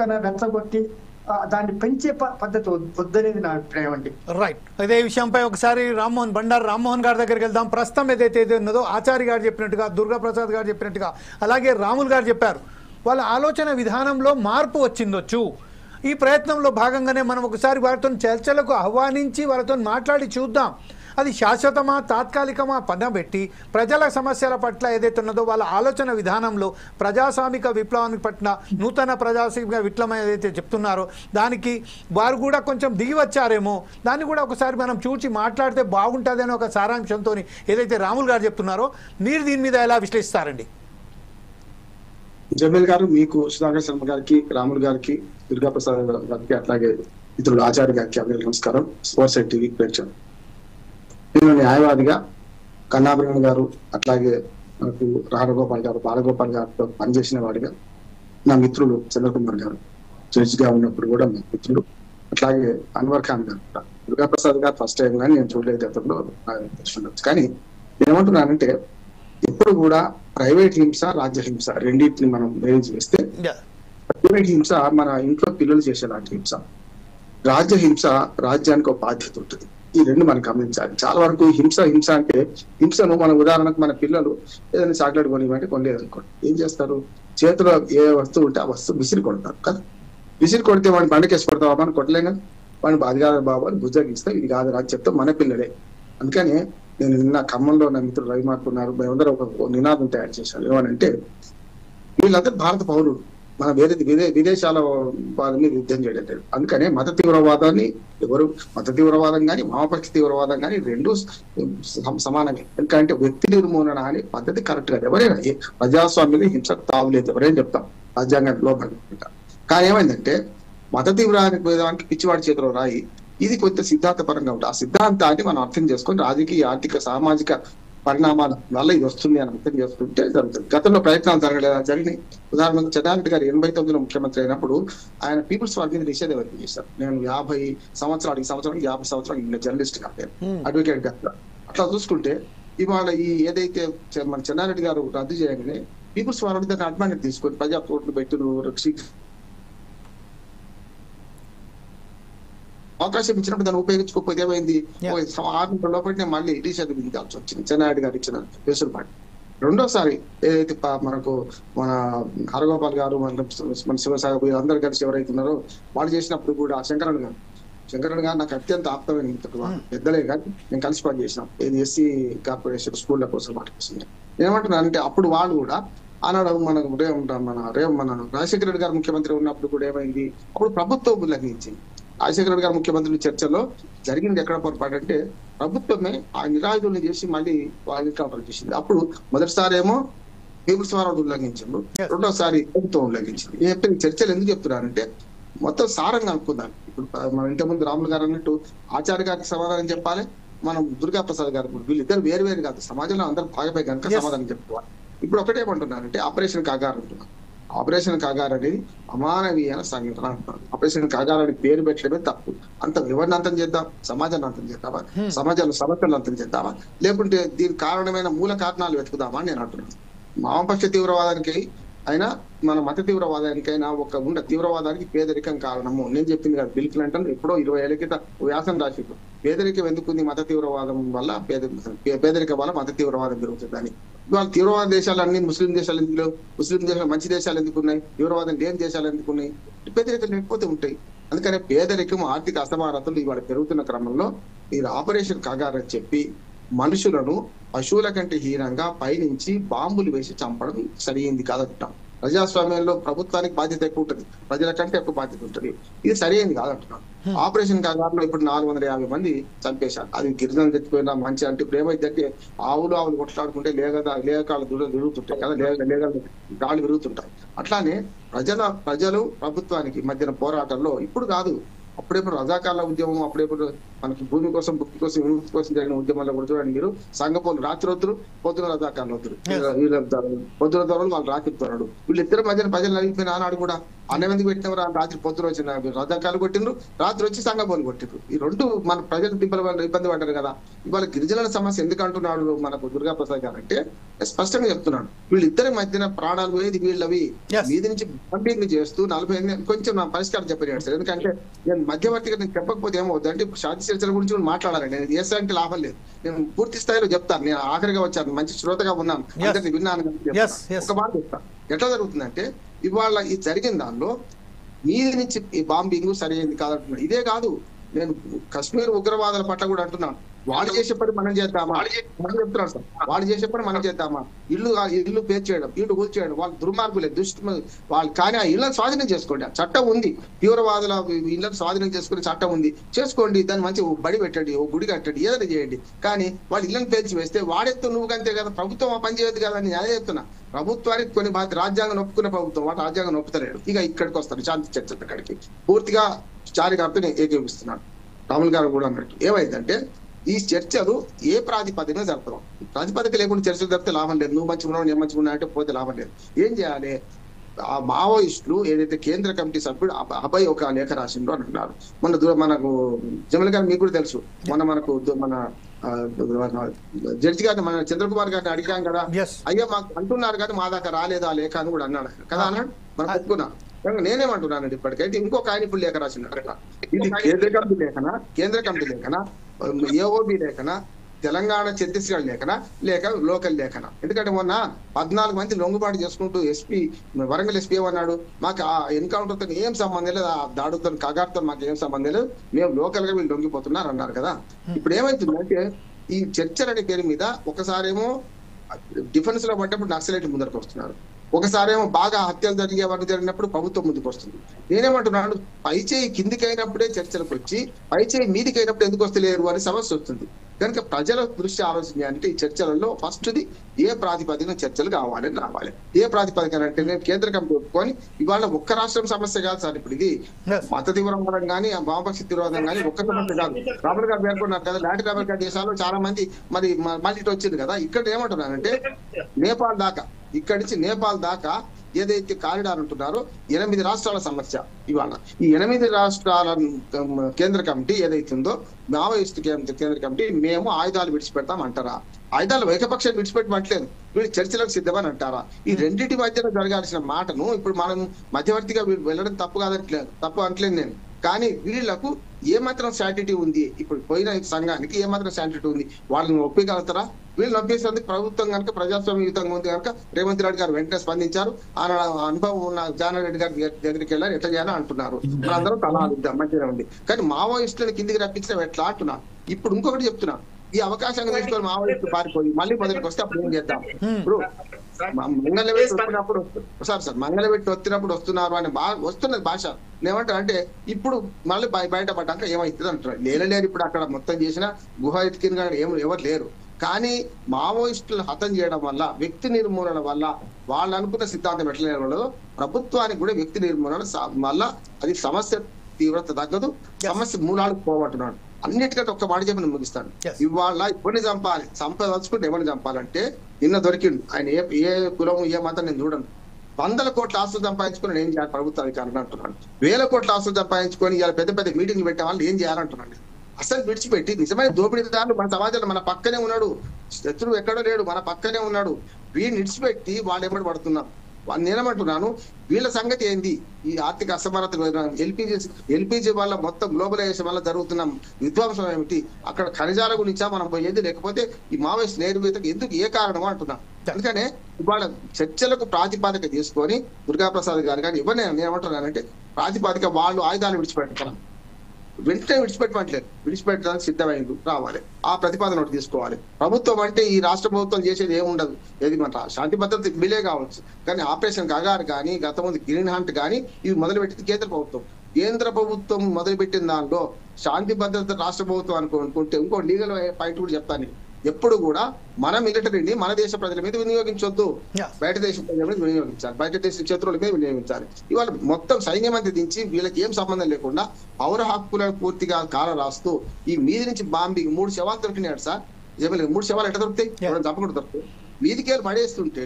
కన్నా రెచ్చగొట్టి దాన్ని పెంచే పద్ధతి వద్దనేది నా అభిప్రాయం అండి. రైట్. ఇదే విషయంపై ఒకసారి బండారు రామ్మోహన్ గారి దగ్గరికి వెళ్దాం. ప్రస్తుతం ఏదైతే ఉన్నదో ఆచార్య గారు చెప్పినట్టుగా, దుర్గా ప్రసాద్ గారు చెప్పినట్టుగా, అలాగే రాములు గారు చెప్పారు, వాళ్ళ ఆలోచన విధానంలో మార్పు వచ్చిందొచ్చు. ఈ ప్రయత్నంలో భాగంగానే మనం ఒకసారి వారితో చర్చలకు ఆహ్వానించి వాళ్ళతో మాట్లాడి చూద్దాం. అది శాశ్వతమా తాత్కాలికమా పన్నబెట్టి ప్రజల సమస్యల పట్ల ఏదైతే ఉన్నదో వాళ్ళ ఆలోచన విధానంలో ప్రజాస్వామిక విప్లవానికి పట్ల నూతన ప్రజాస్వామిక విప్లవం ఏదైతే చెప్తున్నారో దానికి వారు కూడా కొంచెం దిగి వచ్చారేమో, దాన్ని కూడా ఒకసారి మనం చూసి మాట్లాడితే బాగుంటుంది అనే ఒక సారాంశంతో ఏదైతే రాములు గారు చెప్తున్నారో మీరు దీని మీద ఎలా విశ్లేషిస్తారండి? జమీల్ గారు, మీకు సుధాకర్ శర్మ గారికి, రాములు గారికి, దుర్గా ప్రసాద్ గారికి, అట్లాగే ఇతరులు ఆచార్య గారికి అందరికీ నమస్కారం. స్పోర్ట్స్ టీవీ ప్రేక్షకులు, నేను న్యాయవాదిగా కన్నాభరణ్ గారు అట్లాగే నాకు రాఘగోపాల్ గారు, బాలగోపాల్ గారితో పనిచేసిన వాడిగా, నా మిత్రులు చంద్రకుమార్ గారు జడ్జి గా ఉన్నప్పుడు కూడా మా మిత్రులు, అట్లాగే అన్వర్ ఖాన్ గారు, దుర్గా ప్రసాద్ గారు ఫస్ట్ టైం కానీ నేను చూడలేదు గతంలో, కానీ నేనేమంటున్నానంటే ఎప్పుడు కూడా ప్రైవేట్ హింస, రాజ్య హింస రెండింటిని మనం మేనేజ్ చేస్తే, ప్రైవేట్ హింస మన ఇంట్లో పిల్లలు చేసేలాంటి హింస, రాజ్య హింస రాజ్యానికి ఒక బాధ్యత ఉంటుంది. ఈ రెండు మనం గమనించాలి. చాలా వరకు హింస అంటే హింసను మన ఉదాహరణకు మన పిల్లలు ఏదైనా చాక్లెట్ కొనివ్వంటే కొనలేదనుకోండి, ఏం చేస్తారు, చేతిలో ఏ వస్తువు ఉంటే ఆ వస్తువు విసిరి కొడతారు కదా. విసిరి కొడితే వాడిని బండకేసి కొడతావా, మనం కొట్టలేం కదా. వాడిని అది కాదు బాబు అని బుజ్జగిస్తే ఇది కాదు అని చెప్తే మన పిల్లలే. అందుకని నేను నిన్న ఖమ్మంలో నా మిత్రులు రవిమార్కు ఉన్నారు, మేమందరూ ఒక నినాదం తయారు చేశాను. ఏమనంటే వీళ్ళందరూ భారత పౌరులు, మన విదేశాల వారిని యుద్ధం చేయడం లేదు. అందుకనే మత తీవ్రవాదాన్ని మత తీవ్రవాదం కానీ వామపక్ష తీవ్రవాదం కానీ రెండు సమానమే. ఎందుకంటే వ్యక్తి నిర్మూలన అనే పద్ధతి కరెక్ట్ కాదు. ఎవరైనా ప్రజాస్వామ్యంలో హింసకు తావులేదు ఎవరైనా చెప్తాం, రాజ్యాంగంలో పడుకుంటాం. కానీ ఏమైందంటే మత తీవ్రవాదానికి పిచ్చివాడి చేతిలో రాయి, ఇది కొంత సిద్ధాంతపరంగా ఉంటుంది. ఆ సిద్ధాంతాన్ని మనం అర్థం చేసుకొని రాజకీయ, ఆర్థిక, సామాజిక పరిణామాల వల్ల ఇది వస్తుంది అని అర్థం చేసుకుంటే జరుగుతుంది. గతంలో ప్రయత్నాలు జరిగినాయి. ఉదాహరణకు చెన్నారెడ్డి గారు 89లో ముఖ్యమంత్రి అయినప్పుడు ఆయన పీపుల్స్ వార్ మీద నిషేధం వ్యక్తం చేశారు. నేను 50 సంవత్సరాలు జర్నలిస్ట్ గా, అడ్వకేట్ గా. అట్లా చూసుకుంటే ఇవాళ ఈ ఏదైతే మన చెన్నారెడ్డి గారు రద్దు చేయగానే పీపుల్స్ వార్ దాన్ని అడ్వాంటేజ్ తీసుకొని ప్రజా కోర్టులు పెట్టి అవకాశం ఇచ్చినప్పుడు దాన్ని ఉపయోగించుకోకపోతే ఏమైంది, 6 నెలల లోపల మళ్ళీ నిషేధం విధించాల్సి వచ్చింది చెన్నారెడ్డి గారు ఇచ్చిన వెసులుబాటు. రెండోసారి ఏదైతే మనకు మన హరగోపాల్ గారు, మన శివసాగర్ అందరు కలిసి ఎవరైతే ఉన్నారో వాళ్ళు చేసినప్పుడు కూడా శంకరన్ గారు నాకు అత్యంత ఆప్తమైన మిత్రుడు, పెద్దలే కానీ నేను కలిసి పని చేసినాం. ఏది ఎస్సీ కార్పొరేషన్ స్కూళ్ళ కోసం వాటి కోసం. నేనేమంటున్నానంటే అప్పుడు వాళ్ళు కూడా ఆనాడు మన రాజశేఖర రెడ్డి గారు ముఖ్యమంత్రి ఉన్నప్పుడు కూడా ఏమైంది, అప్పుడు ప్రభుత్వం ఉల్లంఘించింది. రాజశేఖర రెడ్డి గారు ముఖ్యమంత్రి చర్చలో జరిగింది ఎక్కడ పొరపాటు అంటే ప్రభుత్వమే ఆ నిరాయుధుల్ని చేసి మళ్ళీ వాళ్ళని కౌంటర్ చేసింది. అప్పుడు మొదటిసారి ఏమో పీపుల్స్ వార్ ఉల్లంఘించిండు, రెండోసారి ప్రభుత్వం ఉల్లంఘించింది. నేను చర్చలు ఎందుకు చెప్తున్నానంటే మొత్తం సారంగా అనుకుందాం. ఇప్పుడు మన ఇంతకుముందు రాములు గారు అన్నట్టు ఆచార్య గారికి సమాధానం చెప్పాలి, మనం దుర్గా ప్రసాద్ గారు, వీళ్ళిద్దరు వేరు కాదు, సమాజంలో అందరూ భాగపై కనుక సమాధానం చెప్పుకోవాలి. ఇప్పుడు ఒకటేమంటున్నానంటే ఆపరేషన్ కాగారు అంటున్నాను. ఆపరేషన్ కాగారు అనేది అమానవీయ సంఘటన అంటున్నారు. ఆపరేషన్ కాగారు అని పేరు పెట్టడమే తప్పు. అంత వివరణ అంతం చేద్దాం, సమాజాన్ని అంతం చేద్దామా, సమాజంలో సమస్యలు అంతం చేద్దామా, లేకుంటే దీనికి కారణమైన మూల కారణాలు వెతుకుదామా అని నేను అంటున్నాను. వామపక్ష తీవ్రవాదానికి అయినా మన మత తీవ్రవాదానికైనా ఉన్న తీవ్రవాదానికి పేదరికం కారణము. నేను చెప్పింది కదా, బిల్ క్లింటన్ ఎప్పుడో 20 ఏళ్ల క్రితం వ్యాసం రాసిప్పుడు పేదరికం ఎందుకుంది, మత తీవ్రవాదం వల్ల పేదరికం వల్ల మత తీవ్రవాదం పెరుగుతుందని. ఇవాళ తీవ్రవాద దేశాలు అన్ని ముస్లిం దేశాలు ఎందుకు లేవు, ముస్లిం దేశాలు మంచి దేశాలు ఎందుకున్నాయి, తీవ్రవాదం లేని దేశాలు ఎందుకున్నాయి, పేదరికం లేకపోతే ఉంటాయి. అందుకనే పేదరికం, ఆర్థిక అసమానతలు ఇవాళ పెరుగుతున్న క్రమంలో మీరు ఆపరేషన్ కాగారని చెప్పి మనుషులను పశువుల కంటే హీనంగా పైనుంచి బాంబులు వేసి చంపడం సరైంది కాదంటున్నాం. ప్రజాస్వామ్యంలో ప్రభుత్వానికి బాధ్యత ఎక్కువ ఉంటుంది, ప్రజల కంటే ఎక్కువ బాధ్యత ఉంటుంది. ఇది సరైనది కాదంటున్నాం. ఆపరేషన్ కాగారులో ఇప్పుడు 450 మంది చంపేశారు. అది గిరిజనులు తెచ్చిపోయినా మంచి అంటే ఇప్పుడు ఏమైందంటే ఆవులు కొట్లాడుకుంటే లేకాళ్ళు దూరం తిరుగుతుంటాయి కదా, గాలి విరుగుతుంటాయి. అట్లానే ప్రజలు ప్రభుత్వానికి మధ్యన పోరాటంలో ఇప్పుడు కాదు, అప్పుడెప్పుడు రజాకాల ఉద్యమం, అప్పుడెప్పుడు మనకి భూమి కోసం భక్తి కోసం విముక్తి కోసం జరిగిన ఉద్యమాల్లో కూడా చూడండి మీరు సంఘపోలు రాత్రి వద్దురు పొద్దున రజాకారులు వద్దురు వీళ్ళ పొద్దున ధరలు వాళ్ళు రాత్రి ధరలు వీళ్ళిద్దరు మధ్యన ప్రజలు నలిగిపోయిన ఆనాడు కూడా అన్నం ఎందుకు పెట్టినవారు రాత్రి పొద్దున వచ్చిన రజాకారులు కొట్టిండ్రు రాత్రి వచ్చి సంఘపోలు కొట్టిండ్రు ఈ రెండు మన ప్రజలు ఇబ్బంది పడ్డారు కదా. ఇవాళ గిరిజనుల సమస్య ఎందుకు అంటున్నాడు మనకు దుర్గా ప్రసాద్ గారు అంటే స్పష్టంగా చెప్తున్నాడు వీళ్ళిద్దరి మధ్యన ప్రాణాలు పోయేది వీళ్ళవి వీధి నుంచి పంపింగ్ చేస్తూ 40 కొంచెం నా పరిష్కారం చెప్పలేడు సార్. ఎందుకంటే నేను మధ్యవర్తిగా నేను చెప్పకపోతే ఏమవుతుంది అంటే శాంతి చర్చల గురించి కూడా మాట్లాడాలి. నేను ఏ అంటే లాభం లేదు, నేను పూర్తి స్థాయిలో చెప్తాను. నేను ఆఖరిగా వచ్చాను, మంచి శ్రోతగా ఉన్నాను, అందరినీ విన్నాను. ఒక మాట చెప్తాను ఎట్లా జరుగుతుందంటే ఇవాళ ఇది జరిగిన దానిలో మీది నుంచి ఈ బాంబింగ్ సరైనది కాదంటున్నాను. ఇదే కాదు, నేను కశ్మీర్ ఉగ్రవాదుల పట్ల కూడా అంటున్నాను. వాళ్ళు చేసే పని మనం చేద్దామా మనం చెప్తున్నాను సార్. వాళ్ళు చేసే పని మనం చేద్దామా, ఇల్లు పేరు చేయడం, ఇల్లు కూల్ చేయడం, వాళ్ళు దుర్మార్గులే వాళ్ళు. కానీ ఆ ఇళ్లను స్వాధీనం చేసుకోండి, ఆ చట్టం ఉంది. తీవ్రవాదుల ఇళ్లను స్వాధీనం చేసుకునే చట్టం ఉంది, చేసుకోండి. దాన్ని మంచి బడి పెట్టండి, ఓ గుడి కట్టండి, ఏదైనా చేయండి. కానీ వాళ్ళు ఇళ్లను పేల్చి వేస్తే వాడెత్తు నువ్వు అంతే కదా, ప్రభుత్వం ఆ పని చేయదు కదా అని అదే చెప్తున్నా. ప్రభుత్వానికి కొన్ని బాధ్యత రాజ్యాంగం ఒప్పుకున్న ప్రభుత్వం వాటి రాజ్యాంగం ఒప్పుతలేడు. ఇక ఇక్కడికి వస్తారు శాంతి చర్చల కాడికి. పూర్తిగా చారిగారితో ఏకీపిస్తున్నాడు. రాముల్ గారు కూడా అన్నట్టు ఏమైందంటే ఈ చర్చలు ఏ ప్రాతిపదికన జరుపుతాం, ప్రాతిపదిక లేకుండా చర్చలు జరిపితే లాభం లేదు. నువ్వు మంచిగా ఉన్నావు నేను మంచిగా ఉన్నా అంటే పోతే లాభం లేదు. ఏం చేయాలి, ఆ మావోయిస్టులు ఏదైతే కేంద్ర కమిటీ సభ్యుడు అభయ్ ఒక లేఖ రాసిండో అంటున్నారు. మనకు జమల్ గారు మీకు కూడా తెలుసు, మనకు మన జడ్జి గారిని మన చంద్రకుమార్ గారిని అడిగాం కదా, అయ్యా మాకు అంటున్నారు కానీ మా దాకా రాలేదు ఆ లేఖ అని కూడా అన్నాడు కదా అన్నాడు. మనం ఒప్పుకున్నాం. నేనేమంటున్నానండి ఇప్పటికైతే ఇంకొక ఆయన ఇప్పుడు లేఖ రాసిండు. ఇది కేంద్ర కమిటీ లేఖన ఏఓబి లేఖన తెలంగాణ ఛత్తీస్గఢ్ లేఖన లేక లోకల్ లేఖన. ఎందుకంటే మొన్న 14 మంది లొంగుబాటు చేసుకుంటూ వరంగల్ ఎస్పీ ఏమన్నాడు, మాకు ఆ ఎన్కౌంటర్ తో ఏం సంబంధం లేదు, ఆ దాడుతో కగారుతో మాకు ఏం సంబంధం లేదు, మేము లోకల్ గా వీళ్ళు లొంగిపోతున్నారు అన్నారు కదా. ఇప్పుడు ఏమైతుందంటే ఈ చర్చలనే పేరు మీద ఒకసారేమో డిఫెన్స్ లో పడ్డప్పుడు నక్సలైట్ ముందరకు వస్తున్నారు, ఒకసారేమో బాగా హత్యలు జరిగినప్పుడు ప్రభుత్వం ముందుకు వస్తుంది. నేనేమంటున్నాను, పైచేయి కిందికి అయినప్పుడే చర్చలకు వచ్చి పైచేయి మీదికి అయినప్పుడు ఎందుకు వస్తలేరు అని సమస్య వస్తుంది. కనుక ప్రజల దృష్టి ఆలోచించాలంటే ఈ చర్చలలో ఫస్ట్ది ఏ ప్రాతిపదికన చర్చలు కావాలని రావాలి. ఏ ప్రాతిపదికన అంటే నేను కేంద్ర కమిటీ ఒప్పుకొని ఇవాళ ఒక్క రాష్ట్రం సమస్య కాదు సార్. ఇప్పుడు ఇది మత తీవ్రవాదం కానీ వామపక్ష తీవ్రవాదం కానీ ఒక్క సమస్య కాదు. రాబర్ట్ గారు పేర్కొన్నారు కదా, లాటిన్ అమెరికా దేశాల్లో చాలా మంది మళ్ళీ ఇటు వచ్చింది కదా. ఇక్కడ ఏమంటున్నానంటే నేపాల్ దాకా, ఇక్కడి నుంచి నేపాల్ దాకా ఏదైతే కారిడార్ అంటున్నారో 8 రాష్ట్రాల సమస్య. ఇవాళ ఈ 8 రాష్ట్రాల కేంద్ర కమిటీ ఏదైతే ఉందో మావోయిస్టు కేంద్ర కమిటీ మేము ఆయుధాలు విడిచిపెడతాం అంటారా? ఆయుధాలు ఏకపక్షాన్ని విడిచిపెట్టట్లేదు, వీళ్ళు చర్చలకు సిద్ధమని అంటారా? ఈ రెండింటి మధ్యన జరగాల్సిన మాటను ఇప్పుడు మనం మధ్యవర్తిగా వీళ్ళు వెళ్ళడం తప్పు అంటలేదు నేను. కానీ వీళ్లకు ఏమాత్రం శాంటిటీ ఉంది, ఇప్పుడు పోయిన సంఘానికి ఏమాత్రం శాంటిటీ ఉంది, వాళ్ళని ఒప్పిగలుగుతారా? వీళ్ళు ఒప్పించేందుకు ప్రభుత్వం కనుక ప్రజాస్వామ్యయుతంగా ఉంది కనుక రేవంత్ రెడ్డి గారు వెంటనే స్పందించారు. ఆ అనుభవం ఉన్న జానారెడ్డి రెడ్డి గారి దగ్గరికి వెళ్ళారు, ఎట్లా చేయాలని అంటున్నారు. మనందరం తలా మంచిగా ఉంది. కానీ మావోయిస్టులను కిందికి రప్పించడం ఎట్లా అంటున్నారు. ఇప్పుడు ఇంకొకటి చెప్తున్నాను, ఈ అవకాశాన్ని తీసుకొని మావోయిస్టులు పారిపోయి మళ్ళీ మొదటికి వస్తే అప్పుడు ఏం చేద్దాం? ఇప్పుడు మంగళపెట్టి వచ్చినప్పుడు మంగళపెట్టి వచ్చినప్పుడు వస్తున్నారు అని వస్తున్నది భాష. నేమంటారు అంటే ఇప్పుడు మళ్ళీ బయటపడ్డాక ఏమవుతుంది అంటారు. లేరు ఇప్పుడు అక్కడ మొత్తం చేసిన గుహ ఎత్తికిన ఎవరు లేరు. కానీ మావోయిస్టులను హతం చేయడం వల్ల, వ్యక్తి నిర్మూలన వల్ల వాళ్ళు అనుకున్న సిద్ధాంతం ఎట్లా నిలబడదో ప్రభుత్వానికి కూడా వ్యక్తి నిర్మూలన వల్ల అది సమస్య తీవ్రత తగ్గదు, సమస్య మూలాలకు పోగొట్టున్నాడు. అన్నిటికంటే ఒక్క మాట చెప్పి నేను ముగిస్తాను. ఇవాళ ఎవరిని చంపాలి, సంపదలుచుకుంటే ఎవరిని చంపాలంటే నిన్న దొరికిండు. ఆయన ఏ కులం ఏ మతం నేను చూడను. 100 కోట్ల ఆస్తులు సంపాదించుకొని ఏం చేయాలి ప్రభుత్వ అధికారులు అంటున్నాను. 1000 కోట్ల ఆస్తులు సంపాదించుకొని ఇలా పెద్ద పెద్ద మీటింగ్లు పెట్టే వాళ్ళు ఏం చేయాలంటున్నాను. అసలు విడిచిపెట్టి నిజమైన దోపిడీదారులు మన సమాజంలో మన పక్కనే ఉన్నాడు, శత్రువు ఎక్కడో లేడు, మన పక్కనే ఉన్నాడు. వీడిని విడిచిపెట్టి వాళ్ళు ఎప్పుడు పడుతున్నాం. నేనేమంటున్నాను, వీళ్ళ సంగతి ఏంది? ఈ ఆర్థిక అసమానతలు, ఎల్పిజి వల్ల మొత్తం గ్లోబలైజేషన్ వల్ల జరుగుతున్న విధ్వంసం ఏమిటి? అక్కడ ఖనిజాల గురించా మనం పోయేది, లేకపోతే ఈ మావోయిస్ట్ నేరువేతకు ఎందుకు ఏ కారణమో అంటున్నా. అందుకనే ఇవాళ చర్చలకు ప్రాతిపాదిక తీసుకొని దుర్గాప్రసాద్ గారు కానీ ఎవరిని నేనేమంటున్నానంటే ప్రాతిపాదిక వాళ్ళు ఆయుధాలు విడిచిపెట్టగలం, వెంటనే విడిచిపెట్టడానికి సిద్ధమైంది రావాలి. ఆ ప్రతిపాదన ఒకటి తీసుకోవాలి. ప్రభుత్వం అంటే ఈ రాష్ట్ర ప్రభుత్వం చేసేది ఏముండదు. ఏది మన శాంతి భద్రత బిలే కావచ్చు, కానీ ఆపరేషన్ గగార్ కానీ గత ముందు గ్రీన్ హంట్ కానీ ఇవి మొదలుపెట్టింది కేంద్ర ప్రభుత్వం. కేంద్ర ప్రభుత్వం మొదలుపెట్టిన దానిలో శాంతి భద్రత రాష్ట్ర ప్రభుత్వం అనుకుంటే ఇంకో లీగల్ పాయింట్ కూడా చెప్తాను. ఎప్పుడు కూడా మన మిలిటరీని మన దేశ ప్రజల మీద వినియోగించొద్దు, Yeah. బయట దేశ ప్రజల మీద వినియోగించాలి, బయట దేశ శత్రువుల మీద వినియోగించాలి. ఇవాళ మొత్తం సైన్యం అంతా దించి వీళ్ళకి ఏం సంబంధం లేకుండా పౌర హక్కులను పూర్తిగా కాల రాస్తూ ఈ మీది నుంచి బాంబింగ్ 3 శవాలు దొరికినాడు సార్. ఏమీ 3 శవాలు ఎట్లా దొరుకుతాయి? ఎవరైనా చంపకుండా దొరుకుతాయి. మీదికేళ్ళు పడేస్తుంటే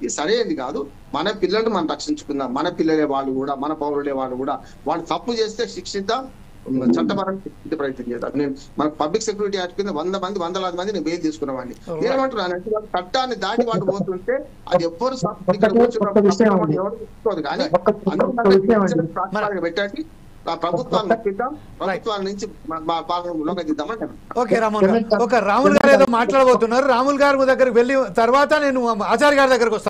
ఇది సరైనది కాదు. మన పిల్లలను మనం రక్షించుకుందాం, మన పిల్లలే వాళ్ళు కూడా, మన పౌరులే వాళ్ళు కూడా. వాళ్ళు తప్పు చేస్తే శిక్షిద్దాం, చట్టపరంగా శిక్షించే ప్రయత్నం చేద్దాం. నేను మన పబ్లిక్ సెక్యూరిటీ యాక్ట్ కింద 100 మంది 100 మంది నేను బెయిల్ తీసుకున్నవాడిని. నేనేమంటున్నానంటే వాళ్ళు చట్టాన్ని దాటి వాడు పోతుంటే అది ఎవ్వరు కానీ పెట్టండి, ప్రభుత్వాన్ని నప్పిద్దాం, ప్రభుత్వాల నుంచి పాలనలోకి దిద్దామంటే. ఓకే రామోహన్ గారు, ఒక రాముల్ గారు ఏదో మాట్లాడబోతున్నారు. రాముల్ గారు దగ్గరికి వెళ్ళి తర్వాత నేను ఆచార్య గారి దగ్గరకు వస్తాను.